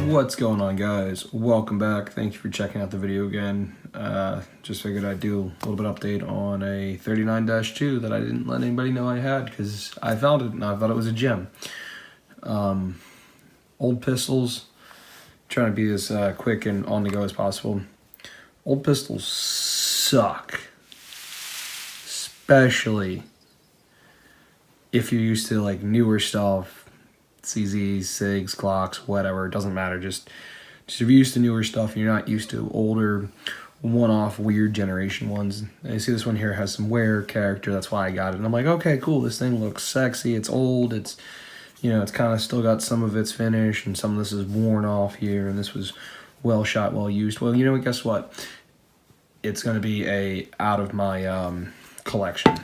What's going on, guys? Welcome back. Thank you for checking out the video again. Just figured I'd do a little bit of update on a 39-2 that I didn't let anybody know I had because I found it and I thought it was a gem. Old pistols, trying to be as quick and on the go as possible. Old pistols suck, especially if you're used to like newer stuff. CZs, SIGs, Glocks, whatever, it doesn't matter. Just if you're used to newer stuff and you're not used to older, one-off, weird generation ones. And you see this one here has some wear character, that's why I got it. And I'm like, okay, cool, this thing looks sexy, it's old, it's, you know, it's kind of still got some of its finish, and some of this is worn off here, and this was well shot, well used. Well, you know what, guess what? It's going to be out of my collection.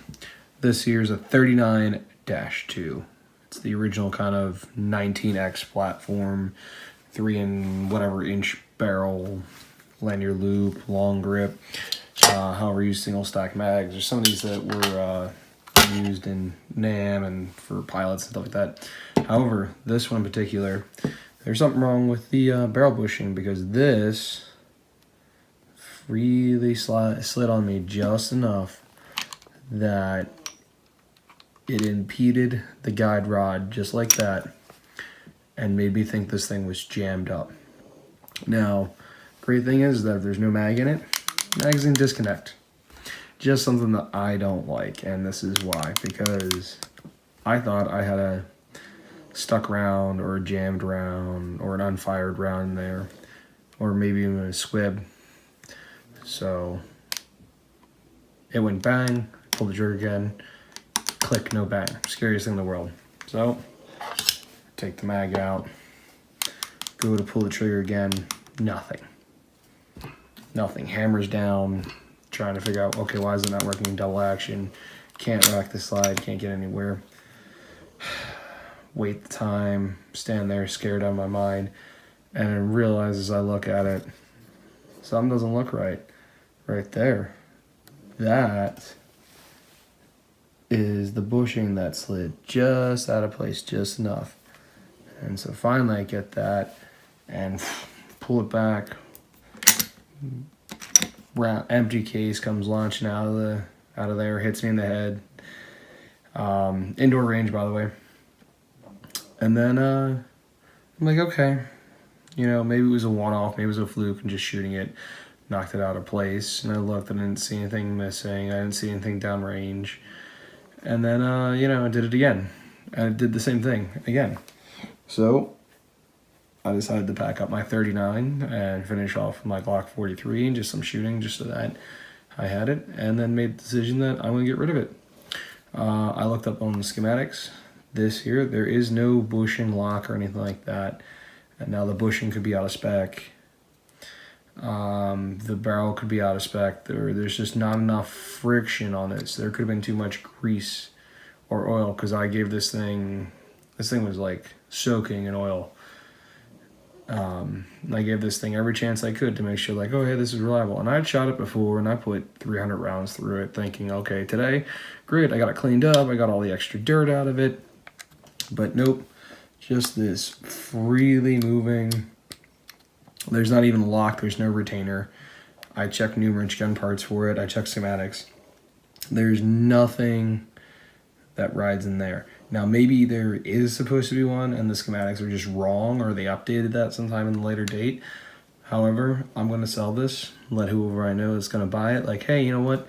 This here's a 39-2. It's the original kind of 19X platform, 3 and whatever inch barrel, lanyard loop, long grip, however you use single stack mags. There's some of these that were used in NAM and for pilots and stuff like that. However, this one in particular, there's something wrong with the barrel bushing, because this really slid on me just enough that it impeded the guide rod just like that and made me think this thing was jammed up. Now, great thing is that if there's no mag in it, magazine disconnect. Just something that I don't like, and this is why. Because I thought I had a stuck round or a jammed round or an unfired round in there, or maybe even a squib. So it went bang, pulled the trigger again, click, no bang. Scariest thing in the world. So take the mag out, go to pull the trigger again, nothing. Nothing. Hammers down, trying to figure out, okay, why is it not working? Double action, can't rack the slide, can't get anywhere. Wait the time, stand there scared out of my mind, and I realize as I look at it, something doesn't look right. Right there. That is the bushing that slid just out of place, just enough. And so finally I get that and pull it back. Empty case comes launching out of there, hits me in the head. Indoor range, by the way. And then I'm like, okay, you know, maybe it was a one-off, maybe it was a fluke, and just shooting it knocked it out of place. And I looked and I didn't see anything missing. I didn't see anything downrange. And then, you know, I did it again. And it did the same thing again. So I decided to pack up my 39 and finish off my Glock 43 and just some shooting just so that I had it. And then made the decision that I'm going to get rid of it. I looked up on the schematics. This here, there is no bushing lock or anything like that. And now the bushing could be out of spec. The barrel could be out of spec. There's just not enough friction on this. There could have been too much grease or oil, because I gave this thing was like soaking in oil. I gave this thing every chance I could to make sure, like, oh, hey, this is reliable. And I'd shot it before, and I put 300 rounds through it, thinking, okay, today, great, I got it cleaned up, I got all the extra dirt out of it. But nope, just this freely moving. There's not even a lock, there's no retainer. I checked numerous gun parts for it, I checked schematics. There's nothing that rides in there. Now maybe there is supposed to be one and the schematics are just wrong, or they updated that sometime in a later date. However, I'm going to sell this, let whoever I know is going to buy it, like, hey, you know what?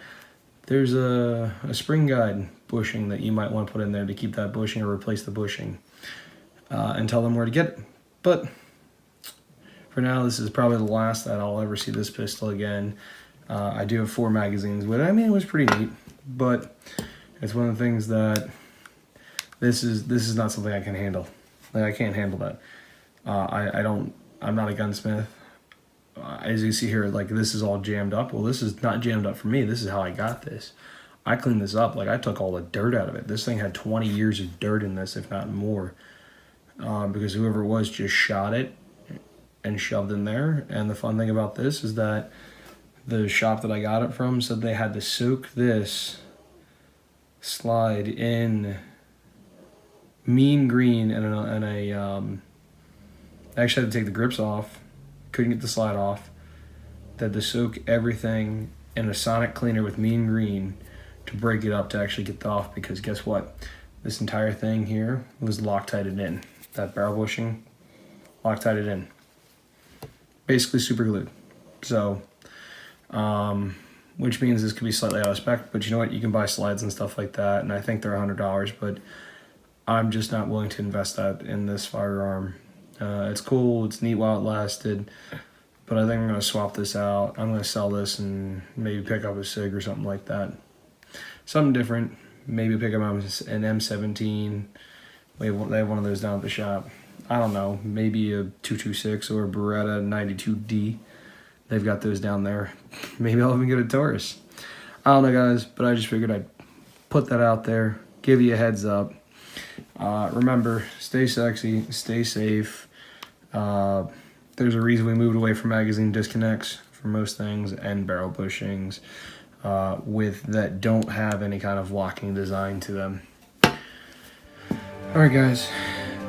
There's a spring guide bushing that you might want to put in there to keep that bushing or replace the bushing. And tell them where to get it. But for now, this is probably the last that I'll ever see this pistol again. I do have 4 magazines with it. I mean, it was pretty neat, but it's one of the things that this is not something I can handle. Like, I can't handle that. I'm not a gunsmith. As you see here, like, this is all jammed up. Well, this is not jammed up for me. This is how I got this. I cleaned this up. Like, I took all the dirt out of it. This thing had 20 years of dirt in this, if not more, because whoever it was just shot it and shoved in there. And the fun thing about this is that the shop that I got it from said they had to soak this slide in mean green and a I actually had to take the grips off. Couldn't get the slide off. Had to soak everything in a sonic cleaner with mean green to break it up to actually get that off, because guess what? This entire thing here was Loctited in. That barrel bushing, Loctited in. Basically super glued. So, which means this could be slightly out of spec, but you know what? You can buy slides and stuff like that, and I think they're $100, but I'm just not willing to invest that in this firearm. It's cool, it's neat while it lasted, but I think I'm going to swap this out. I'm going to sell this and maybe pick up a SIG or something like that. Something different. Maybe pick up an M17. They have one of those down at the shop. I don't know. Maybe a 226 or a Beretta 92D. They've got those down there. Maybe I'll even get a Taurus. I don't know, guys, but I just figured I'd put that out there, give you a heads up. Remember, stay sexy, stay safe. There's a reason we moved away from magazine disconnects for most things and barrel bushings with that don't have any kind of locking design to them. Alright guys,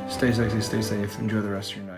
stay sexy, stay safe, enjoy the rest of your night.